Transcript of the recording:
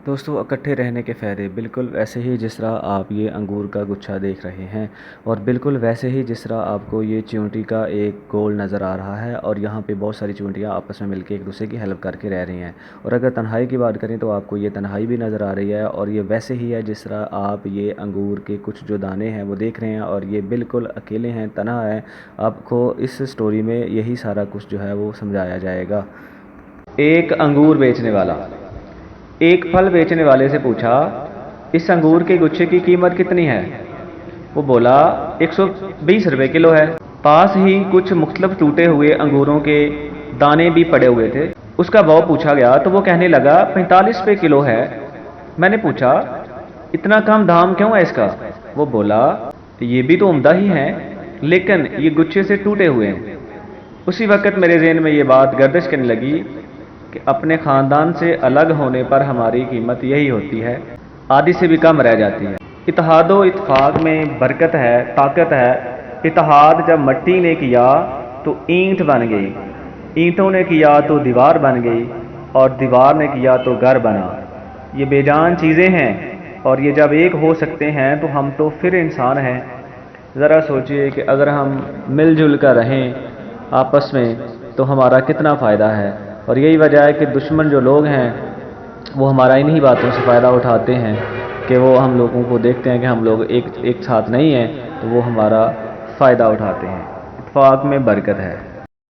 दोस्तों इकट्ठे रहने के फ़ायदे बिल्कुल वैसे ही जिस तरह आप ये अंगूर का गुच्छा देख रहे हैं, और बिल्कुल वैसे ही जिस तरह आपको ये चींटी का एक गोल नज़र आ रहा है, और यहाँ पे बहुत सारी चींटियाँ आपस में मिलके एक दूसरे की हेल्प करके रह रही हैं। और अगर तन्हाई की बात करें तो आपको ये तन्हाई भी नज़र आ रही है, और ये वैसे ही है जिस तरह आप ये अंगूर के कुछ जो दाने हैं वो देख रहे हैं, और ये बिल्कुल अकेले हैं, तन्हा है। आपको इस स्टोरी में यही सारा कुछ जो है वो समझाया जाएगा। एक अंगूर बेचने वाला एक फल बेचने वाले से पूछा, इस अंगूर के गुच्छे की कीमत कितनी है? वो बोला 120 रुपये किलो है। पास ही कुछ मुख्तलिफ टूटे हुए अंगूरों के दाने भी पड़े हुए थे। उसका भाव पूछा गया तो वो कहने लगा 45 रुपये किलो है। मैंने पूछा, इतना कम दाम क्यों है इसका? वो बोला, ये भी तो उम्दा ही है, लेकिन ये गुच्छे से टूटे हुए हैं। उसी वक्त मेरे ज़हन में ये बात गर्दिश करने लगी कि अपने ख़ानदान से अलग होने पर हमारी कीमत यही होती है, आधी से भी कम रह जाती है। इत्तेहाद व इत्तफाक में बरकत है, ताकत है। इत्तेहाद जब मट्टी ने किया तो ईंट बन गई, ईंटों ने किया तो दीवार बन गई, और दीवार ने किया तो घर बना। ये बेजान चीज़ें हैं, और ये जब एक हो सकते हैं तो हम तो फिर इंसान हैं। ज़रा सोचिए कि अगर हम मिलजुल कर रहें आपस में तो हमारा कितना फ़ायदा है। और यही वजह है कि दुश्मन जो लोग हैं वो हमारा इन्हीं बातों से फ़ायदा उठाते हैं कि वो हम लोगों को देखते हैं कि हम लोग एक साथ नहीं हैं, तो वो हमारा फ़ायदा उठाते हैं। इत्तेफाक में बरकत है।